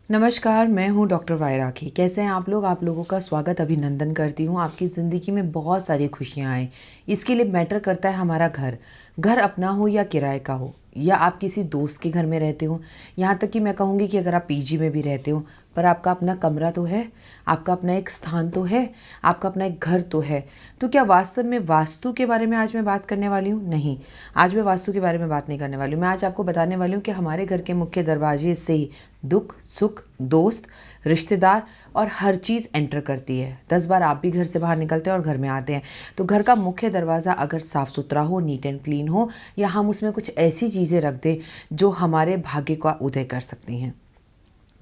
नमस्कार, मैं हूँ डॉक्टर वायराखी। कैसे हैं आप लोग? आप लोगों का स्वागत अभिनंदन करती हूँ। आपकी ज़िंदगी में बहुत सारी खुशियाँ आएँ, इसके लिए मैटर करता है हमारा घर। घर अपना हो या किराए का हो, या आप किसी दोस्त के घर में रहते हो, यहाँ तक कि मैं कहूँगी कि अगर आप पीजी में भी रहते हो, पर आपका अपना कमरा तो है, आपका अपना एक स्थान तो है, आपका अपना एक घर तो है। तो क्या वास्तव में वास्तु के बारे में आज मैं बात करने वाली हूँ? नहीं, आज मैं वास्तु के बारे में बात नहीं करने वाली हूँ। मैं आज आपको बताने वाली हूँ कि हमारे घर के मुख्य दरवाजे से ही दुख, सुख, दोस्त, रिश्तेदार और हर चीज़ एंटर करती है। 10 बार आप भी घर से बाहर निकलते हैं और घर में आते हैं। तो घर का मुख्य दरवाज़ा अगर साफ़ सुथरा हो, नीट एंड क्लीन हो, या हम उसमें कुछ ऐसी चीज़ें रख दें जो हमारे भाग्य का उदय कर सकती हैं।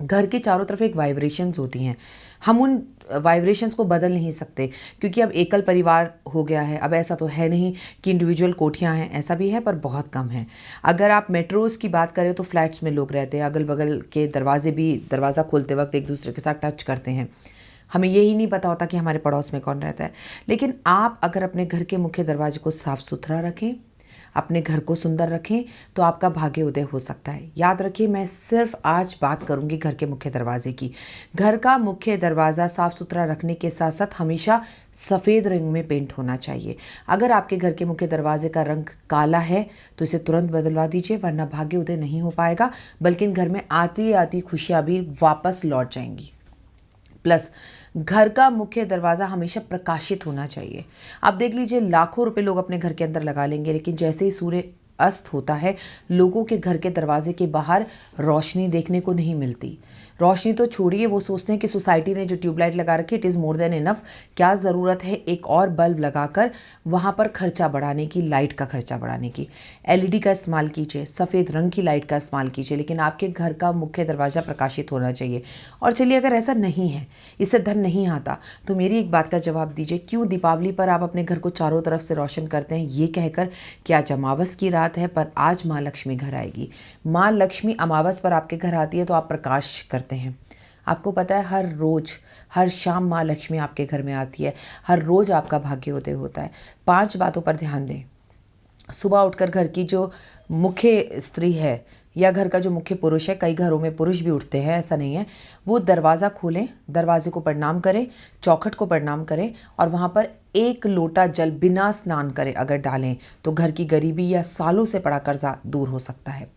घर के चारों तरफ एक वाइब्रेशंस होती हैं, हम उन वाइब्रेशंस को बदल नहीं सकते, क्योंकि अब एकल परिवार हो गया है। अब ऐसा तो है नहीं कि इंडिविजुअल कोठियां हैं, ऐसा भी है पर बहुत कम है। अगर आप मेट्रोज़ की बात करें तो फ्लैट्स में लोग रहते हैं, अगल बगल के दरवाजे भी दरवाज़ा खोलते वक्त एक दूसरे के साथ टच करते हैं। हमें यही नहीं पता होता कि हमारे पड़ोस में कौन रहता है। लेकिन आप अगर अपने घर के मुख्य दरवाजे को साफ़ सुथरा रखें, अपने घर को सुंदर रखें, तो आपका भाग्य उदय हो सकता है। याद रखिए, मैं सिर्फ आज बात करूंगी घर के मुख्य दरवाजे की। घर का मुख्य दरवाज़ा साफ़ सुथरा रखने के साथ साथ हमेशा सफ़ेद रंग में पेंट होना चाहिए। अगर आपके घर के मुख्य दरवाजे का रंग काला है तो इसे तुरंत बदलवा दीजिए, वरना भाग्य उदय नहीं हो पाएगा, बल्कि घर में आती आती खुशियाँ भी वापस लौट जाएंगी। प्लस घर का मुख्य दरवाज़ा हमेशा प्रकाशित होना चाहिए। आप देख लीजिए, लाखों रुपए लोग अपने घर के अंदर लगा लेंगे, लेकिन जैसे ही सूर्य अस्त होता है, लोगों के घर के दरवाजे के बाहर रोशनी देखने को नहीं मिलती। रोशनी तो छोड़िए, वो सोचते हैं कि सोसाइटी ने जो ट्यूबलाइट लगा रखी it is more than enough, क्या ज़रूरत है एक और बल्ब लगाकर वहाँ पर खर्चा बढ़ाने की, लाइट का खर्चा बढ़ाने की। एलईडी का इस्तेमाल कीजिए, सफ़ेद रंग की लाइट का इस्तेमाल कीजिए, लेकिन आपके घर का मुख्य दरवाज़ा प्रकाशित होना चाहिए। और चलिए, अगर ऐसा नहीं है, इससे धन नहीं आता, तो मेरी एक बात का जवाब दीजिए, क्यों दीपावली पर आप अपने घर को चारों तरफ से रोशन करते हैं ये कहकर कि आज अमावस की रात है पर आज माँ लक्ष्मी घर आएगी। माँ लक्ष्मी अमावस पर आपके घर आती है तो आप प्रकाश करते हैं। आपको पता है, हर रोज़ हर शाम माँ लक्ष्मी आपके घर में आती है, हर रोज़ आपका भाग्य उदय होता है। 5 बातों पर ध्यान दें। सुबह उठकर घर की जो मुख्य स्त्री है या घर का जो मुख्य पुरुष है, कई घरों में पुरुष भी उठते हैं, ऐसा नहीं है, वो दरवाज़ा खोलें, दरवाजे को प्रणाम करें, चौखट को प्रणाम करें, और वहाँ पर 1 लोटा जल बिना स्नान करे अगर डालें तो घर की गरीबी या सालों से पड़ा कर्जा दूर हो सकता है।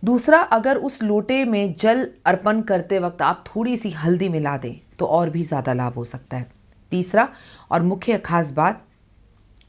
दूसरा, अगर उस लोटे में जल अर्पण करते वक्त आप थोड़ी सी हल्दी मिला दें तो और भी ज़्यादा लाभ हो सकता है। तीसरा और मुख्य खास बात,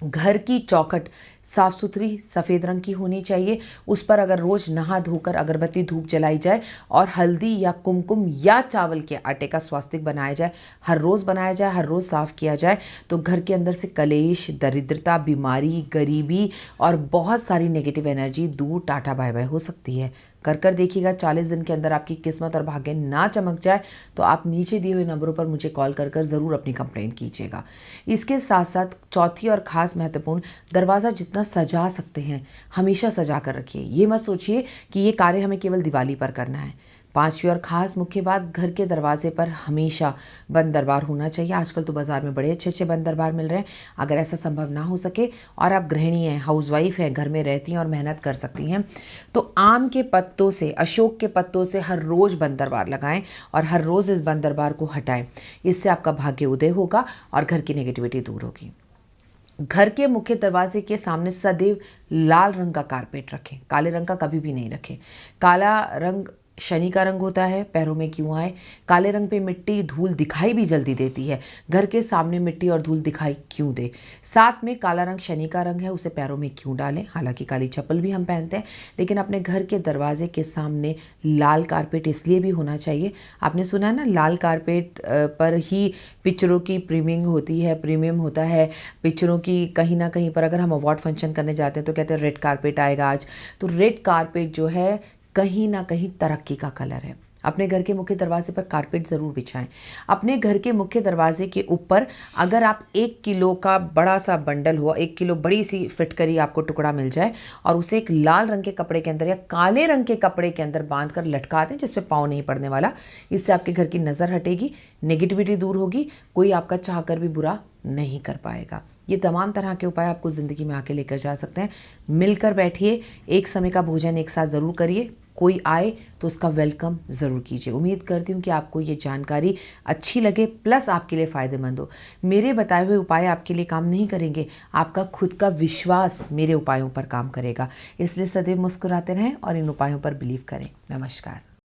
घर की चौखट साफ सुथरी सफ़ेद रंग की होनी चाहिए। उस पर अगर रोज़ नहा धोकर अगरबत्ती धूप जलाई जाए और हल्दी या कुमकुम या चावल के आटे का स्वास्तिक बनाया जाए, हर रोज़ बनाया जाए, हर रोज़ साफ़ किया जाए, तो घर के अंदर से कलेश, दरिद्रता, बीमारी, गरीबी और बहुत सारी नेगेटिव एनर्जी दूर टाटा बाय बाय हो सकती है। कर देखिएगा, 40 दिन के अंदर आपकी किस्मत और भाग्य ना चमक जाए तो आप नीचे दिए हुए नंबरों पर मुझे कॉल कर ज़रूर अपनी कंप्लेंट कीजिएगा। इसके साथ साथ चौथी और ख़ास महत्वपूर्ण, दरवाज़ा जितना सजा सकते हैं हमेशा सजा कर रखिए। ये मत सोचिए कि ये कार्य हमें केवल दिवाली पर करना है। 5वीं और ख़ास मुख्य बात, घर के दरवाजे पर हमेशा बंद दरबार होना चाहिए। आजकल तो बाज़ार में बड़े अच्छे अच्छे बंद दरबार मिल रहे हैं। अगर ऐसा संभव ना हो सके और आप गृहिणी हैं, हाउसवाइफ हैं, घर में रहती हैं और मेहनत कर सकती हैं, तो आम के पत्तों से, अशोक के पत्तों से हर रोज़ बंद दरबार लगाएं और हर रोज़ इस बंद दरबार को हटाएं। इससे आपका भाग्य उदय होगा और घर की नेगेटिविटी दूर होगी। घर के मुख्य दरवाजे के सामने सदैव लाल रंग का कारपेट रखें, काले रंग का कभी भी नहीं रखें। काला रंग शनि का रंग होता है, पैरों में क्यों आए? काले रंग पे मिट्टी धूल दिखाई भी जल्दी देती है, घर के सामने मिट्टी और धूल दिखाई क्यों दे? साथ में काला रंग शनि का रंग है, उसे पैरों में क्यों डालें? हालांकि काली चप्पल भी हम पहनते हैं, लेकिन अपने घर के दरवाजे के सामने लाल कारपेट इसलिए भी होना चाहिए। आपने सुना है ना, लाल कारपेट पर ही पिक्चरों की प्रीमियम होता है पिक्चरों की। कहीं ना कहीं पर अगर हम अवार्ड फंक्शन करने जाते हैं तो कहते हैं रेड कारपेट आएगा आज, तो रेड कारपेट जो है कहीं ना कहीं तरक्की का कलर है। अपने घर के मुख्य दरवाजे पर कारपेट ज़रूर बिछाएं। अपने घर के मुख्य दरवाजे के ऊपर अगर आप 1 किलो का बड़ा सा बंडल हो, 1 किलो बड़ी सी फिटकरी आपको टुकड़ा मिल जाए और उसे एक लाल रंग के कपड़े के अंदर या काले रंग के कपड़े के अंदर बांध कर लटका दें, जिसमें पाँव नहीं पड़ने वाला। इससे आपके घर की नज़र हटेगी, नेगेटिविटी दूर होगी, कोई आपका चाह कर भी बुरा नहीं कर पाएगा। ये तमाम तरह के उपाय आपको ज़िंदगी में आके लेकर जा सकते हैं। मिलकर बैठिए, एक समय का भोजन एक साथ ज़रूर करिए, कोई आए तो उसका वेलकम ज़रूर कीजिए। उम्मीद करती हूँ कि आपको ये जानकारी अच्छी लगे प्लस आपके लिए फ़ायदेमंद हो। मेरे बताए हुए उपाय आपके लिए काम नहीं करेंगे, आपका खुद का विश्वास मेरे उपायों पर काम करेगा। इसलिए सदैव मुस्कुराते रहें और इन उपायों पर बिलीव करें। नमस्कार।